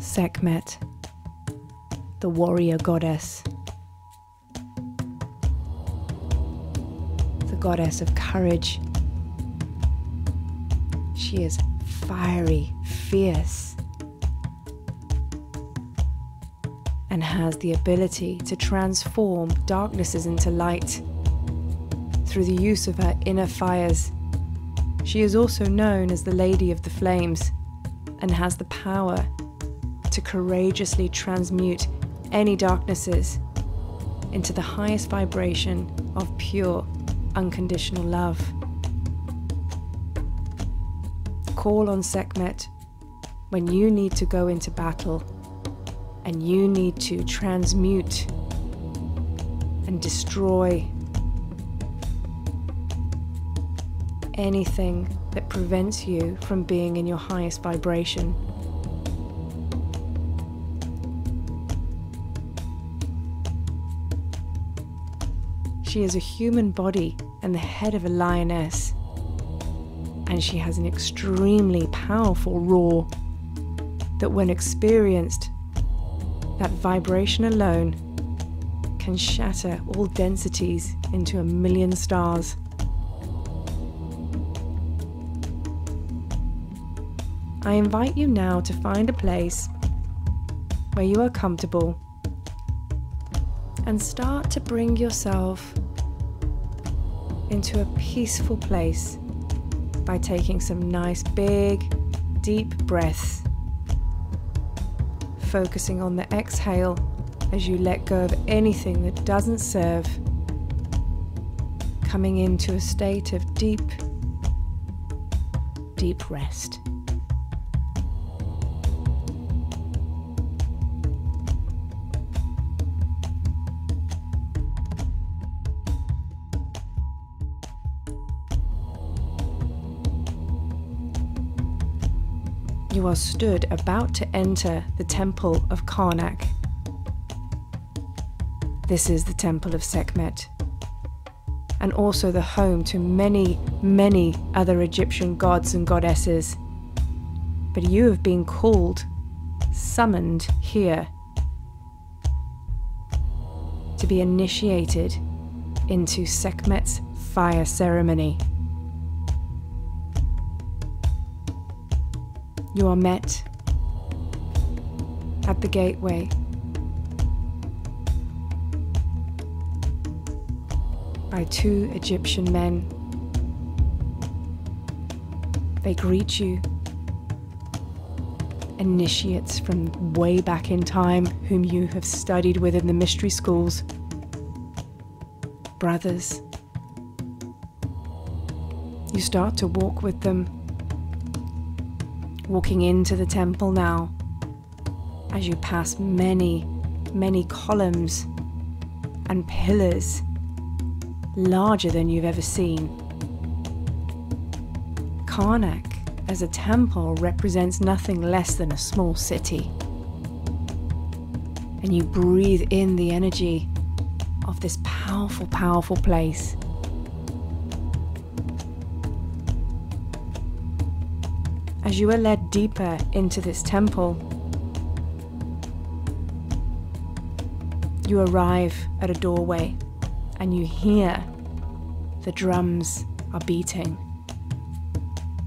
Sekhmet, the warrior goddess, the goddess of courage. She is fiery, fierce, and has the ability to transform darknesses into light through the use of her inner fires. She is also known as the Lady of the Flames and has the power to courageously transmute any darknesses into the highest vibration of pure, unconditional love. Call on Sekhmet when you need to go into battle and you need to transmute and destroy anything that prevents you from being in your highest vibration. She is a human body and the head of a lioness, and she has an extremely powerful roar that, when experienced, that vibration alone can shatter all densities into 1,000,000 stars. I invite you now to find a place where you are comfortable and start to bring yourself into a peaceful place by taking some nice big deep breaths, focusing on the exhale as you let go of anything that doesn't serve, coming into a state of deep rest. You are stood about to enter the temple of Karnak. This is the temple of Sekhmet, and also the home to many, many other Egyptian gods and goddesses. But you have been called, summoned here to be initiated into Sekhmet's fire ceremony. You are met at the gateway by 2 Egyptian men. They greet you, initiates from way back in time whom you have studied with in the mystery schools, brothers. You start to walk with them, walking into the temple now, as you pass many, many columns and pillars larger than you've ever seen. Karnak as a temple represents nothing less than a small city. And you breathe in the energy of this powerful, powerful place. As you are led deeper into this temple, you arrive at a doorway and you hear the drums are beating.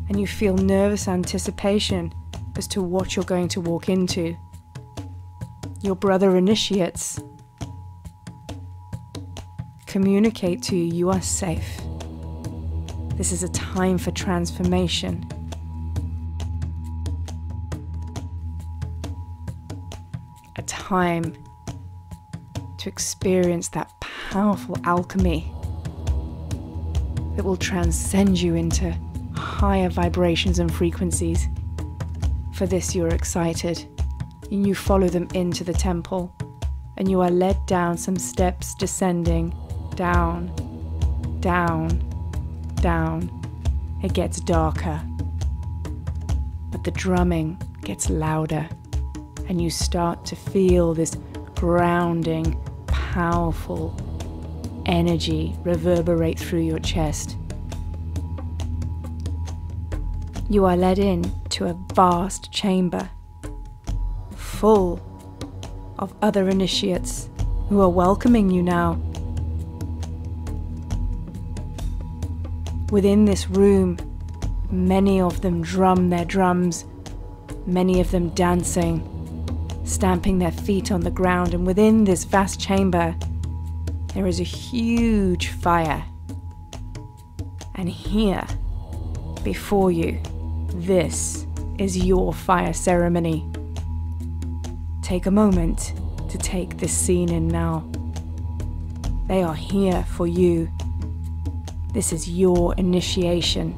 And you feel nervous anticipation as to what you're going to walk into. Your brother initiates communicate to you you are safe. This is a time for transformation. A time to experience that powerful alchemy that will transcend you into higher vibrations and frequencies. For this you are excited, and you follow them into the temple, and you are led down some steps, descending, down, down, down. It gets darker, but the drumming gets louder, and you start to feel this grounding, powerful energy reverberate through your chest. You are led in to a vast chamber full of other initiates who are welcoming you now. Within this room, many of them drum their drums, many of them dancing, stamping their feet on the ground, and within this vast chamber, there is a huge fire. And here, before you, this is your fire ceremony. Take a moment to take this scene in now. They are here for you. This is your initiation.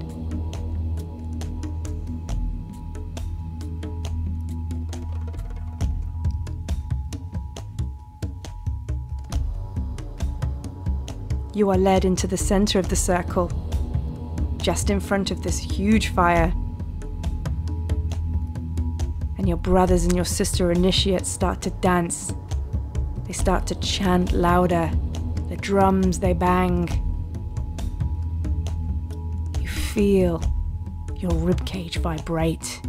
You are led into the center of the circle, just in front of this huge fire. And your brothers and your sister initiates start to dance. They start to chant louder. The drums, they bang. You feel your ribcage vibrate,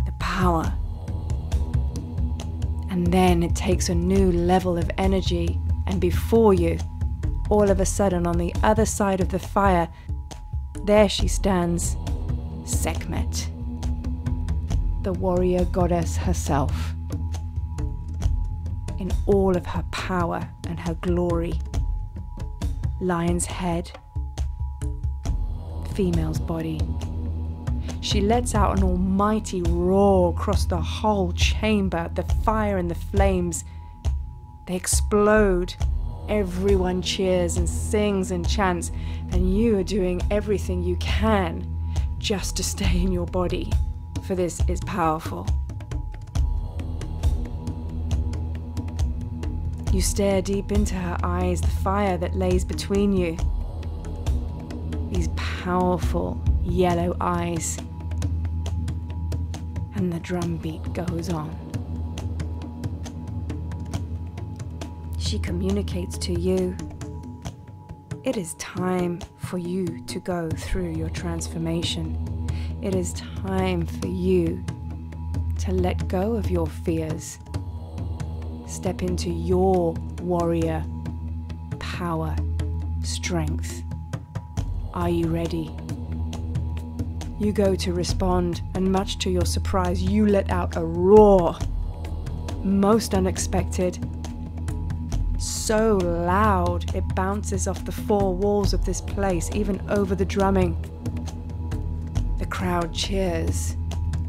the power. And then it takes a new level of energy, and before you, all of a sudden, on the other side of the fire, there she stands, Sekhmet, the warrior goddess herself, in all of her power and her glory. Lion's head, female's body. She lets out an almighty roar across the whole chamber. The fire and the flames, they explode. Everyone cheers and sings and chants, and you are doing everything you can just to stay in your body, for this is powerful. You stare deep into her eyes, the fire that lays between you. These powerful yellow eyes. And the drum beat goes on. She communicates to you. It is time for you to go through your transformation. It is time for you to let go of your fears. Step into your warrior power, strength. Are you ready? You go to respond, and much to your surprise, you let out a roar. Most unexpected. So loud, it bounces off the four walls of this place, even over the drumming. The crowd cheers.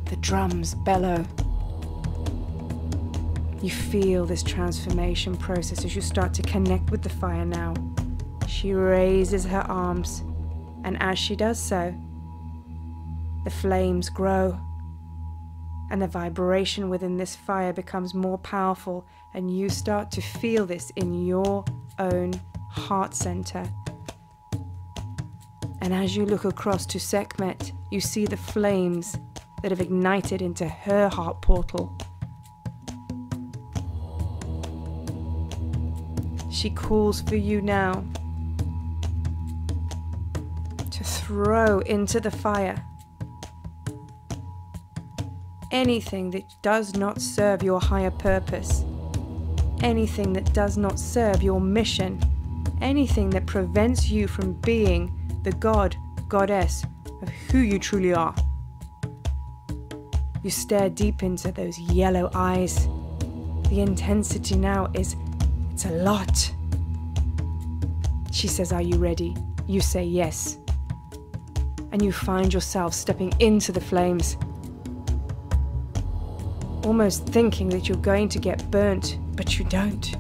The drums bellow. You feel this transformation process as you start to connect with the fire now. She raises her arms, and as she does so, the flames grow, and the vibration within this fire becomes more powerful, and you start to feel this in your own heart center. And as you look across to Sekhmet, you see the flames that have ignited into her heart portal. She calls for you now to throw into the fire anything that does not serve your higher purpose, anything that does not serve your mission, anything that prevents you from being the god, goddess of who you truly are. You stare deep into those yellow eyes. The intensity now it's a lot. She says, "Are you ready?" You say yes. And you find yourself stepping into the flames, almost thinking that you're going to get burnt, but you don't.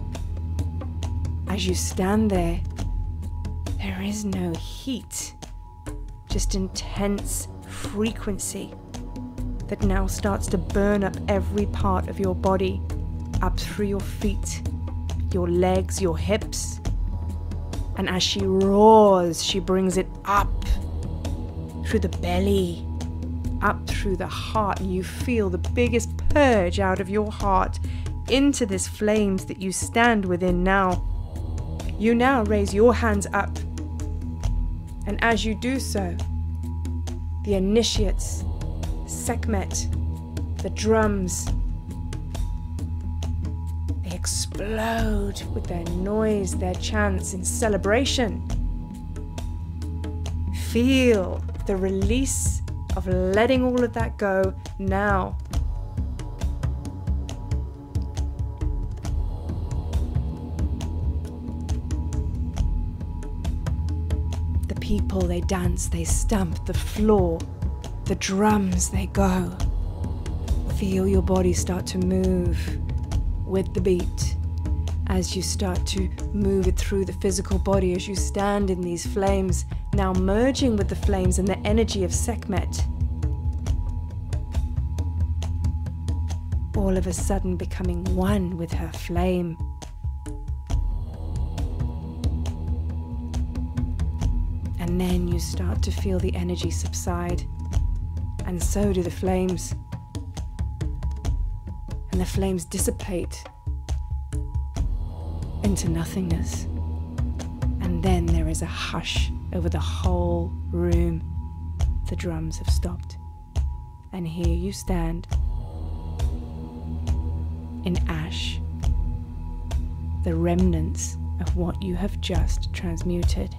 As you stand there, there is no heat, just intense frequency that now starts to burn up every part of your body, up through your feet, your legs, your hips. And as she roars, she brings it up through the belly, up through the heart, and you feel the biggest purge out of your heart into this flames that you stand within now. You now raise your hands up, and as you do so, the initiates, Sekhmet, the drums, explode with their noise, their chants in celebration. Feel the release of letting all of that go now. The people, they dance, they stamp the floor. The drums, they go. Feel your body start to move with the beat as you start to move it through the physical body as you stand in these flames, now merging with the flames and the energy of Sekhmet. All of a sudden becoming one with her flame. And then you start to feel the energy subside, and so do the flames. And the flames dissipate into nothingness. And then there is a hush over the whole room. The drums have stopped. And here you stand in ash, the remnants of what you have just transmuted.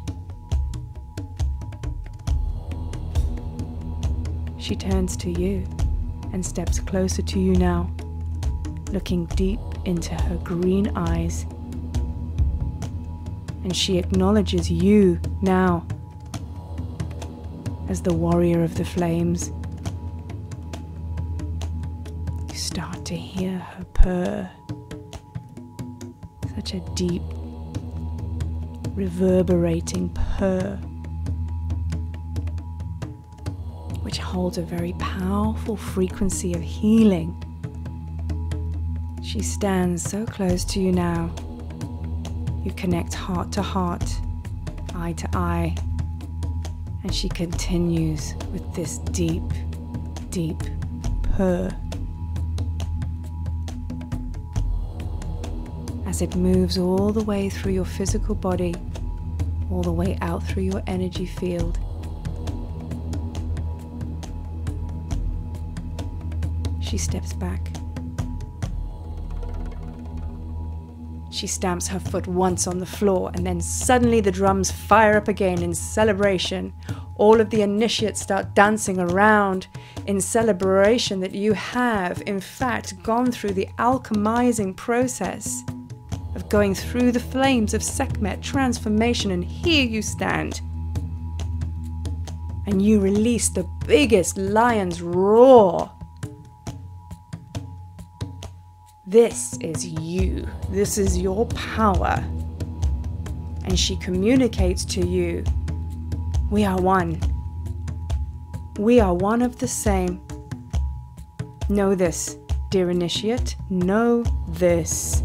She turns to you and steps closer to you now, looking deep into her green eyes. And she acknowledges you now as the warrior of the flames. You start to hear her purr, such a deep, reverberating purr, which holds a very powerful frequency of healing. She stands so close to you now. You connect heart to heart, eye to eye, and she continues with this deep, deep purr. As it moves all the way through your physical body, all the way out through your energy field. She steps back. She stamps her foot once on the floor, and then suddenly the drums fire up again in celebration. All of the initiates start dancing around in celebration that you have, in fact, gone through the alchemizing process of going through the flames of Sekhmet transformation, and here you stand. And you release the biggest lion's roar. This is you. This is your power. And she communicates to you, we are one. We are one of the same. Know this, dear initiate. Know this.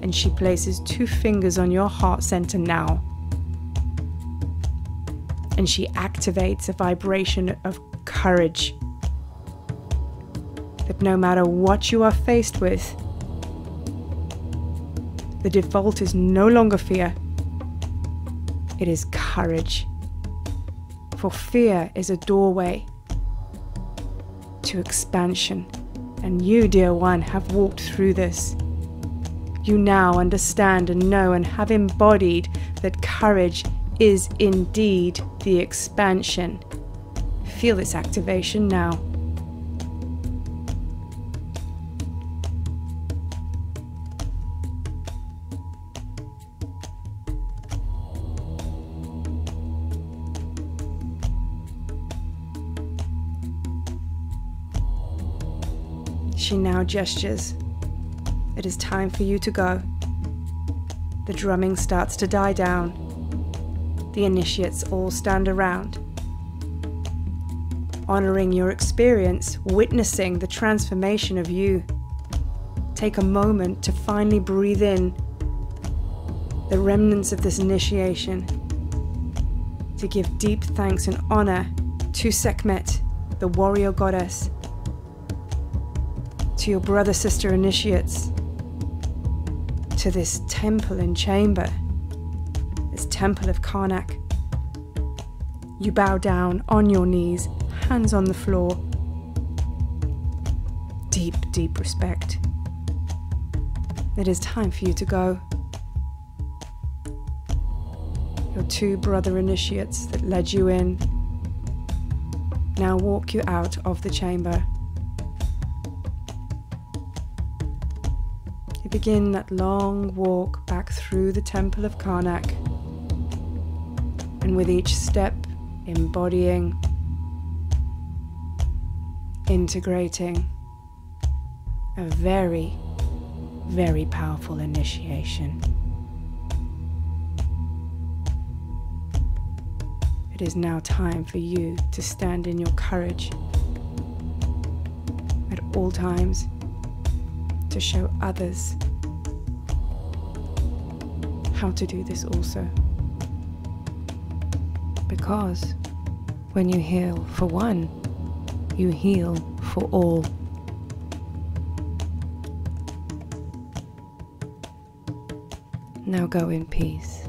And she places 2 fingers on your heart center now. And she activates a vibration of courage. That no matter what you are faced with, the default is no longer fear. It is courage. For fear is a doorway to expansion. And you, dear one, have walked through this. You now understand and know and have embodied that courage is indeed the expansion. Feel this activation now. She now gestures. It is time for you to go. The drumming starts to die down. The initiates all stand around, honoring your experience, witnessing the transformation of you. Take a moment to finally breathe in the remnants of this initiation, to give deep thanks and honor to Sekhmet, the warrior goddess, to your brother, sister initiates, to this temple and chamber, this temple of Karnak. You bow down on your knees, hands on the floor. Deep, deep respect. It is time for you to go. Your two brother initiates that led you in now walk you out of the chamber. You begin that long walk back through the Temple of Karnak, and with each step embodying, integrating a very, very powerful initiation. It is now time for you to stand in your courage at all times, to show others how to do this also. Because when you heal for one, you heal for all. Now go in peace.